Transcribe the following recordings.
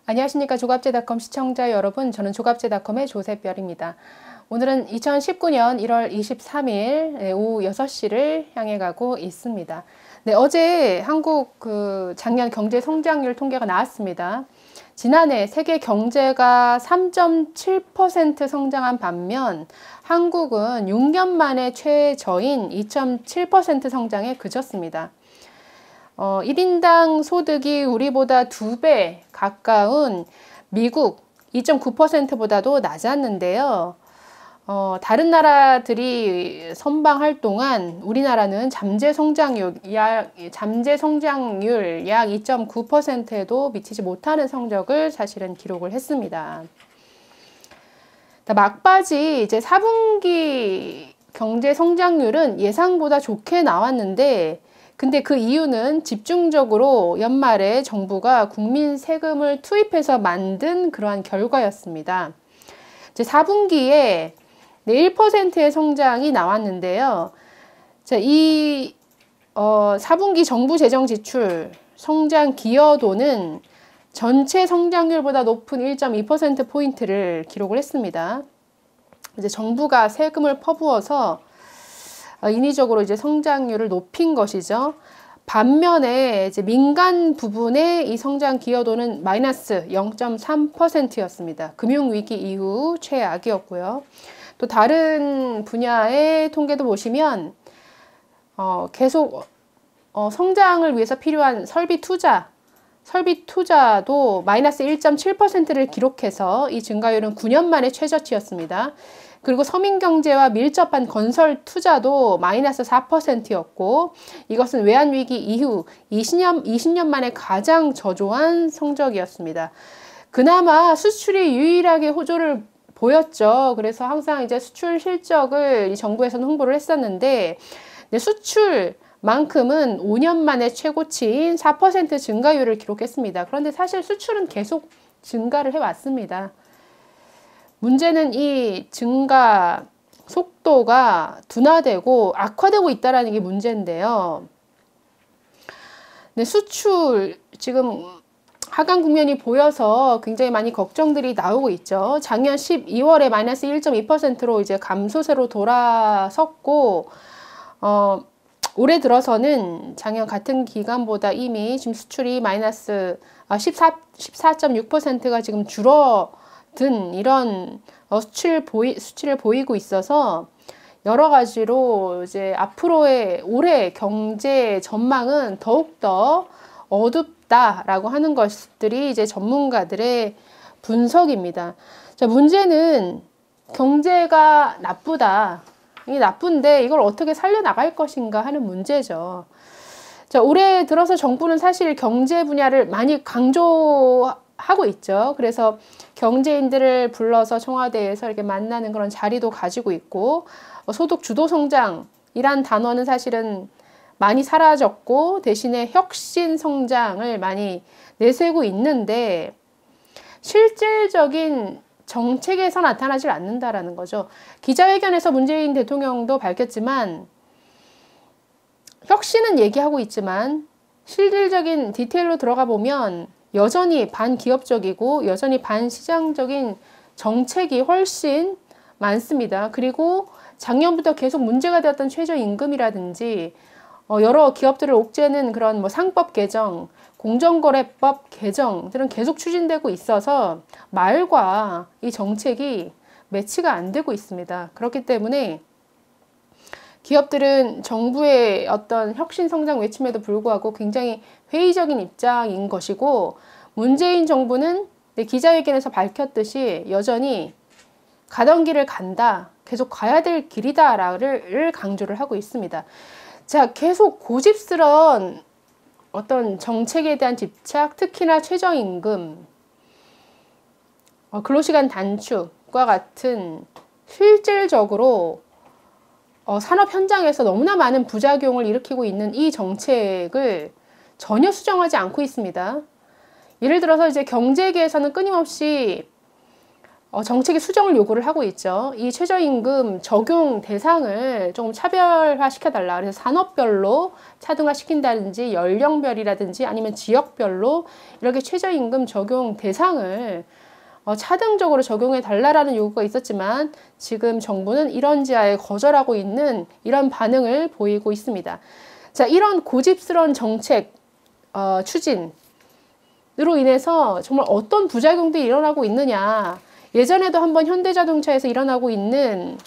안녕하십니까. 조갑제닷컴 시청자 여러분, 저는 조갑제닷컴의 조셉별입니다. 오늘은 2019년 1월 23일 오후 6시를 향해 가고 있습니다. 네, 어제 한국 작년 경제 성장률 통계가 나왔습니다. 지난해 세계 경제가 3.7% 성장한 반면 한국은 6년 만에 최저인 2.7% 성장에 그쳤습니다. 1인당 소득이 우리보다 2배 가까운 미국 2.9%보다도 낮았는데요. 다른 나라들이 선방할 동안 우리나라는 잠재 성장률 약 2.9%에도 미치지 못하는 성적을 사실은 기록을 했습니다. 막바지 이제 4분기 경제 성장률은 예상보다 좋게 나왔는데, 근데 그 이유는 집중적으로 연말에 정부가 국민 세금을 투입해서 만든 그러한 결과였습니다. 이제 4분기에 1%의 성장이 나왔는데요. 자, 4분기 정부 재정 지출 성장 기여도는 전체 성장률보다 높은 1.2%포인트를 기록을 했습니다. 이제 정부가 세금을 퍼부어서 인위적으로 이제 성장률을 높인 것이죠. 반면에 이제 민간 부분의 이 성장 기여도는 마이너스 0.3%였습니다. 금융위기 이후 최악이었고요. 또 다른 분야의 통계도 보시면 계속 성장을 위해서 필요한 설비 투자도 마이너스 1.7%를 기록해서 이 증가율은 9년 만에 최저치였습니다. 그리고 서민경제와 밀접한 건설 투자도 마이너스 4%였고, 이것은 외환위기 이후 20년 만에 가장 저조한 성적이었습니다. 그나마 수출이 유일하게 호조를 보였죠. 그래서 항상 이제 수출 실적을 이 정부에서는 홍보를 했었는데, 수출만큼은 5년 만에 최고치인 4% 증가율을 기록했습니다. 그런데 사실 수출은 계속 증가를 해왔습니다. 문제는 이 증가 속도가 둔화되고 악화되고 있다는 게 문제인데요. 네, 수출 지금 하강 국면이 보여서 굉장히 많이 걱정들이 나오고 있죠. 작년 12월에 마이너스 1.2%로 이제 감소세로 돌아섰고, 올해 들어서는 작년 같은 기간보다 이미 지금 수출이 마이너스 14.6%가 지금 줄어든 이런 수치를 보이고 있어서 여러 가지로 이제 앞으로의 올해 경제 전망은 더욱더 어둡다라고 하는 것들이 이제 전문가들의 분석입니다. 자, 문제는 경제가 나쁘다. 이게 나쁜데 이걸 어떻게 살려나갈 것인가 하는 문제죠. 자, 올해 들어서 정부는 사실 경제 분야를 많이 강조하고 있죠. 그래서 경제인들을 불러서 청와대에서 이렇게 만나는 그런 자리도 가지고 있고, 소득 주도 성장이란 단어는 사실은 많이 사라졌고 대신에 혁신 성장을 많이 내세우고 있는데 실질적인 정책에서 나타나질 않는다라는 거죠. 기자회견에서 문재인 대통령도 밝혔지만 혁신은 얘기하고 있지만 실질적인 디테일로 들어가 보면 여전히 반기업적이고 여전히 반시장적인 정책이 훨씬 많습니다. 그리고 작년부터 계속 문제가 되었던 최저임금이라든지 여러 기업들을 옥죄는 그런 뭐 상법 개정, 공정거래법 개정들은 계속 추진되고 있어서 말과 이 정책이 매치가 안 되고 있습니다. 그렇기 때문에 기업들은 정부의 어떤 혁신 성장 외침에도 불구하고 굉장히 회의적인 입장인 것이고, 문재인 정부는 기자회견에서 밝혔듯이 여전히 가던 길을 간다, 계속 가야 될 길이다를 강조를 하고 있습니다. 자, 계속 고집스러운 어떤 정책에 대한 집착, 특히나 최저임금, 근로시간 단축과 같은 실질적으로 산업 현장에서 너무나 많은 부작용을 일으키고 있는 이 정책을 전혀 수정하지 않고 있습니다. 예를 들어서 이제 경제계에서는 끊임없이 정책의 수정을 요구를 하고 있죠. 이 최저임금 적용 대상을 조금 차별화시켜달라. 그래서 산업별로 차등화시킨다든지 연령별이라든지 아니면 지역별로 이렇게 최저임금 적용 대상을 차등적으로 적용해 달라라는 요구가 있었지만 지금 정부는 이런지하에 거절하고 있는 이런 반응을 보이고 있습니다. 자, 이런 고집스러운 정책 추진으로 인해서 정말 어떤 부작용들이 일어나고 있느냐. 예전에도 한번 현대자동차에서 일어나고 있는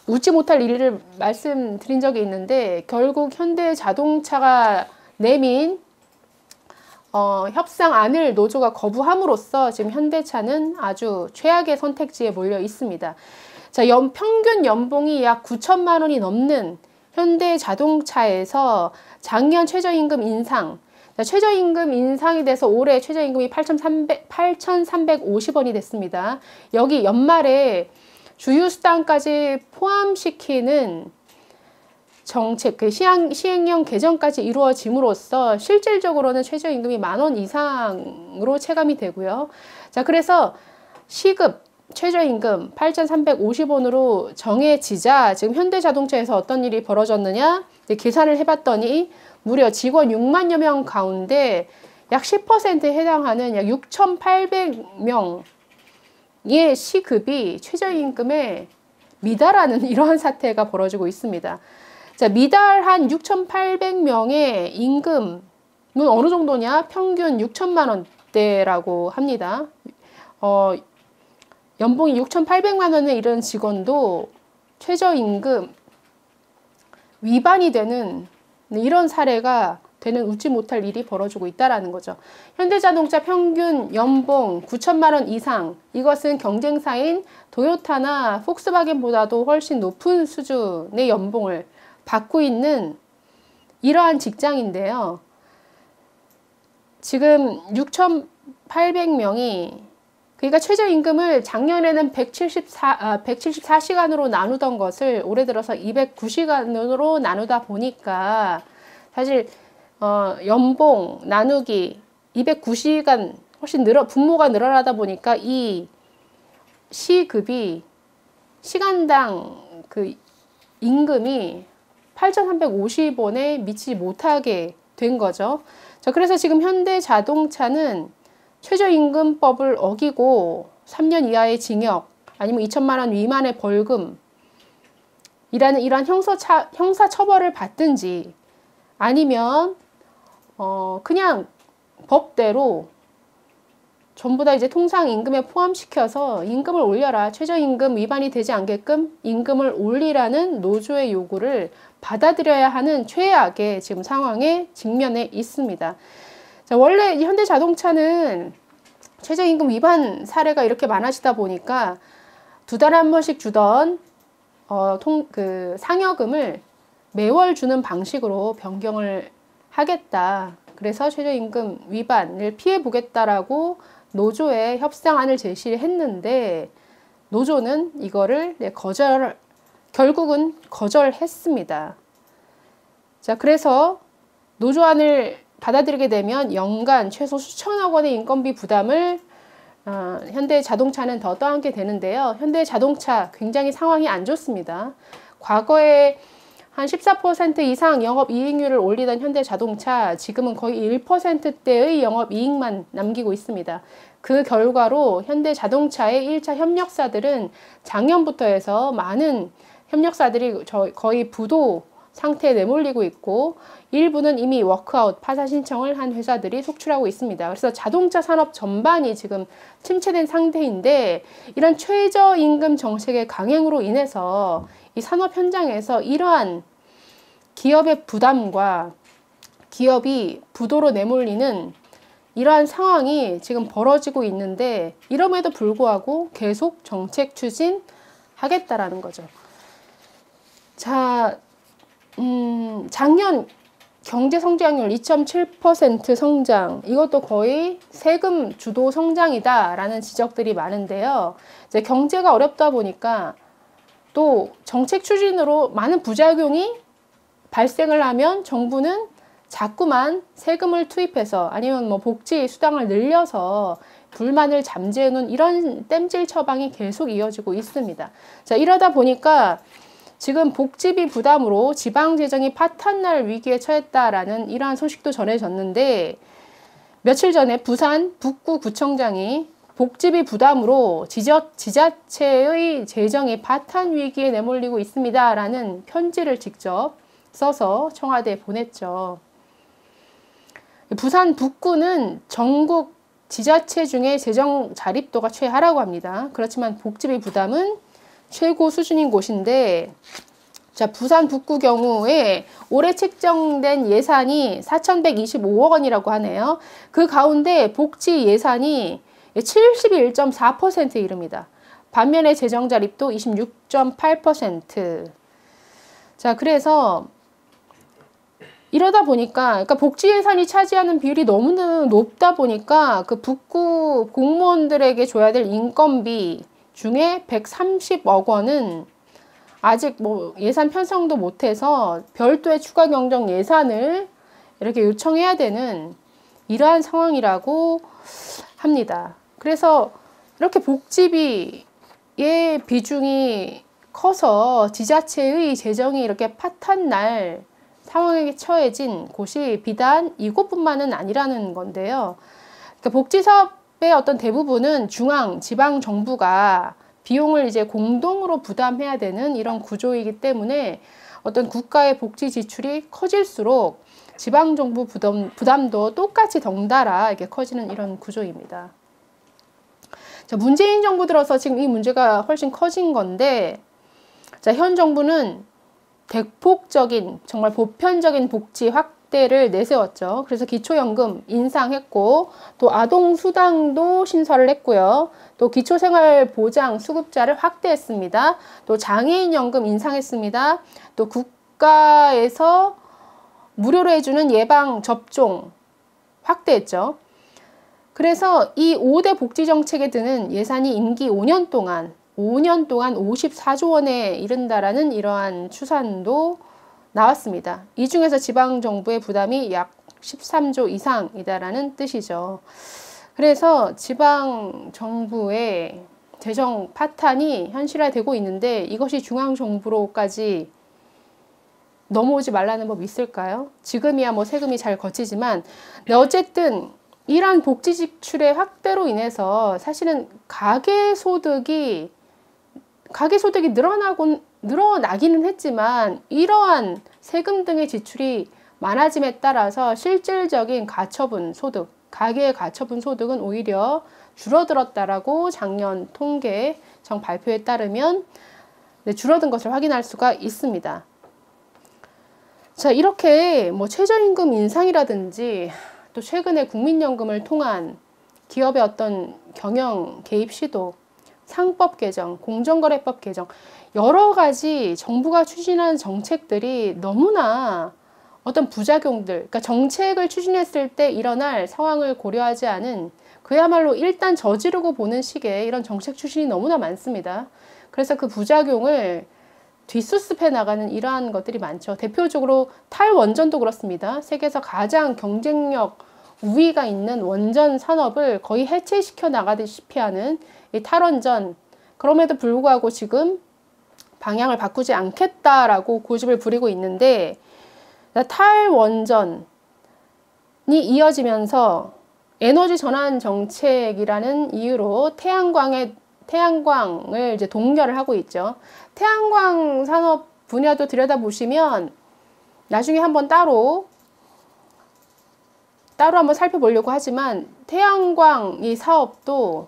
웃지 못할 일을 말씀드린 적이 있는데 결국 현대자동차가 내민 협상안을 노조가 거부함으로써 지금 현대차는 아주 최악의 선택지에 몰려 있습니다. 자, 평균 연봉이 약 9천만 원이 넘는 현대자동차에서 작년 최저임금 인상, 최저임금 인상이 돼서 올해 최저임금이 8,350원이 됐습니다. 여기 연말에 주휴수당까지 포함시키는 정책, 시행령 개정까지 이루어짐으로써 실질적으로는 최저임금이 10,000원 이상으로 체감이 되고요. 자, 그래서 시급 최저임금 8,350원으로 정해지자 지금 현대자동차에서 어떤 일이 벌어졌느냐 계산을 해봤더니 무려 직원 6만여 명 가운데 약 10%에 해당하는 약 6,800명의 시급이 최저임금에 미달하는 이러한 사태가 벌어지고 있습니다. 자, 미달한 6,800명의 임금은 어느 정도냐? 평균 6천만 원대라고 합니다. 연봉이 6,800만 원에 이르는 직원도 최저임금 위반이 되는 이런 사례가 되는 웃지 못할 일이 벌어지고 있다는 거죠. 현대자동차 평균 연봉 9천만 원 이상, 이것은 경쟁사인 도요타나 폭스바겐보다도 훨씬 높은 수준의 연봉을 받고 있는 이러한 직장인데요. 지금 6,800명이 그러니까 최저임금을 작년에는 174시간으로 나누던 것을 올해 들어서 209시간으로 나누다 보니까 사실 연봉 나누기 209시간 훨씬 분모가 늘어나다 보니까 이 시급이 시간당 그 임금이 8,350원에 미치지 못하게 된 거죠. 자, 그래서 지금 현대자동차는 최저임금법을 어기고 3년 이하의 징역 아니면 2천만 원 미만의 벌금이라는 이러한 형사처벌을 받든지 아니면 그냥 법대로 전부 다 이제 통상임금에 포함시켜서 임금을 올려라. 최저임금 위반이 되지 않게끔 임금을 올리라는 노조의 요구를 받아들여야 하는 최악의 지금 상황에 직면해 있습니다. 자, 원래 현대자동차는 최저임금 위반 사례가 이렇게 많아지다 보니까 2달에 한 번씩 주던 상여금을 매월 주는 방식으로 변경을 하겠다. 그래서 최저임금 위반을 피해 보겠다라고 노조에 협상안을 제시했는데 노조는 이거를 결국은 거절했습니다. 자, 그래서 노조안을 받아들이게 되면 연간 최소 수천억 원의 인건비 부담을 현대자동차는 더 떠안게 되는데요. 현대자동차 굉장히 상황이 안 좋습니다. 과거에 한 14% 이상 영업이익률을 올리던 현대자동차 지금은 거의 1%대의 영업이익만 남기고 있습니다. 그 결과로 현대자동차의 1차 협력사들은 작년부터 해서 많은 협력사들이 거의 부도 상태에 내몰리고 있고 일부는 이미 워크아웃 파산 신청을 한 회사들이 속출하고 있습니다. 그래서 자동차 산업 전반이 지금 침체된 상태인데 이런 최저임금 정책의 강행으로 인해서 이 산업 현장에서 이러한 기업의 부담과 기업이 부도로 내몰리는 이러한 상황이 지금 벌어지고 있는데 이럼에도 불구하고 계속 정책 추진하겠다라는 거죠. 자, 작년 경제 성장률 2.7% 성장, 이것도 거의 세금 주도 성장이다라는 지적들이 많은데요. 이제 경제가 어렵다 보니까 또 정책 추진으로 많은 부작용이 발생을 하면 정부는 자꾸만 세금을 투입해서 아니면 뭐 복지 수당을 늘려서 불만을 잠재우는 이런 땜질 처방이 계속 이어지고 있습니다. 자, 이러다 보니까 지금 복지비 부담으로 지방재정이 파탄날 위기에 처했다라는 이러한 소식도 전해졌는데, 며칠 전에 부산 북구구청장이 복지비 부담으로 지자체의 재정이 파탄 위기에 내몰리고 있습니다 라는 편지를 직접 써서 청와대에 보냈죠. 부산 북구는 전국 지자체 중에 재정 자립도가 최하라고 합니다. 그렇지만 복지비 부담은 최고 수준인 곳인데, 자, 부산 북구 경우에 올해 책정된 예산이 4,125억 원이라고 하네요. 그 가운데 복지 예산이 71.4%에 이릅니다. 반면에 재정 자립도 26.8%. 자, 그래서 이러다 보니까, 그러니까 복지 예산이 차지하는 비율이 너무나 높다 보니까 그 북구 공무원들에게 줘야 될 인건비 중에 130억 원은 아직 뭐 예산 편성도 못해서 별도의 추가 경정 예산을 이렇게 요청해야 되는 이러한 상황이라고 합니다. 그래서 이렇게 복지비의 비중이 커서 지자체의 재정이 이렇게 파탄날 상황에 처해진 곳이 비단 이곳뿐만은 아니라는 건데요. 그러니까 복지 사업의 어떤 대부분은 중앙, 지방 정부가 비용을 이제 공동으로 부담해야 되는 이런 구조이기 때문에 어떤 국가의 복지 지출이 커질수록 지방 정부 부담도 똑같이 덩달아 이렇게 커지는 이런 구조입니다. 자, 문재인 정부 들어서 지금 이 문제가 훨씬 커진 건데, 자, 현 정부는 대폭적인 정말 보편적인 복지 확대를 내세웠죠. 그래서 기초연금 인상했고, 또 아동수당도 신설을 했고요. 또 기초생활보장 수급자를 확대했습니다. 또 장애인연금 인상했습니다. 또 국가에서 무료로 해주는 예방접종 확대했죠. 그래서 이 5대 복지정책에 드는 예산이 임기 5년 동안 54조 원에 이른다라는 이러한 추산도 나왔습니다. 이 중에서 지방정부의 부담이 약 13조 이상이다라는 뜻이죠. 그래서 지방정부의 재정 파탄이 현실화되고 있는데, 이것이 중앙정부로까지 넘어오지 말라는 법이 있을까요? 지금이야 뭐 세금이 잘 거치지만, 어쨌든 이러한 복지 지출의 확대로 인해서 사실은 가계소득이 늘어나기는 했지만, 이러한 세금 등의 지출이 많아짐에 따라서 실질적인 가처분 소득, 가계의 가처분 소득은 오히려 줄어들었다라고 작년 통계청 발표에 따르면 줄어든 것을 확인할 수가 있습니다. 자, 이렇게 뭐 최저임금 인상이라든지 또 최근에 국민연금을 통한 기업의 어떤 경영 개입 시도, 상법 개정, 공정거래법 개정, 여러 가지 정부가 추진한 정책들이 너무나 어떤 부작용들, 그러니까 정책을 추진했을 때 일어날 상황을 고려하지 않은, 그야말로 일단 저지르고 보는 식의 이런 정책 추진이 너무나 많습니다. 그래서 그 부작용을 뒷수습해 나가는 이러한 것들이 많죠. 대표적으로 탈원전도 그렇습니다. 세계에서 가장 경쟁력 우위가 있는 원전 산업을 거의 해체시켜 나가다시피 하는 이 탈원전, 그럼에도 불구하고 지금 방향을 바꾸지 않겠다라고 고집을 부리고 있는데, 탈원전이 이어지면서 에너지 전환 정책이라는 이유로 태양광을 이제 동결을 하고 있죠. 태양광 산업 분야도 들여다보시면 나중에 한번 따로 한번 살펴보려고 하지만, 태양광 이 사업도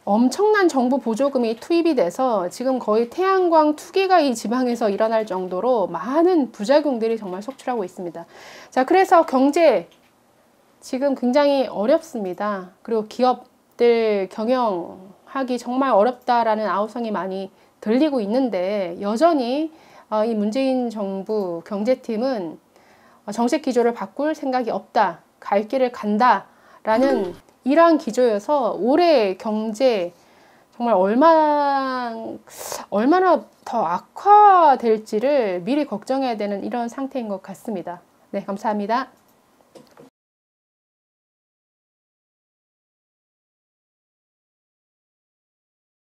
엄청난 정부 보조금이 투입이 돼서 지금 거의 태양광 투기가 이 지방에서 일어날 정도로 많은 부작용들이 정말 속출하고 있습니다. 자, 그래서 경제 지금 굉장히 어렵습니다. 그리고 기업들 경영하기 정말 어렵다라는 아우성이 많이 들리고 있는데, 여전히 이 문재인 정부 경제팀은 정책 기조를 바꿀 생각이 없다, 갈 길을 간다라는 이러한 기조여서 올해 경제 정말 얼마나 더 악화될지를 미리 걱정해야 되는 이런 상태인 것 같습니다. 네, 감사합니다.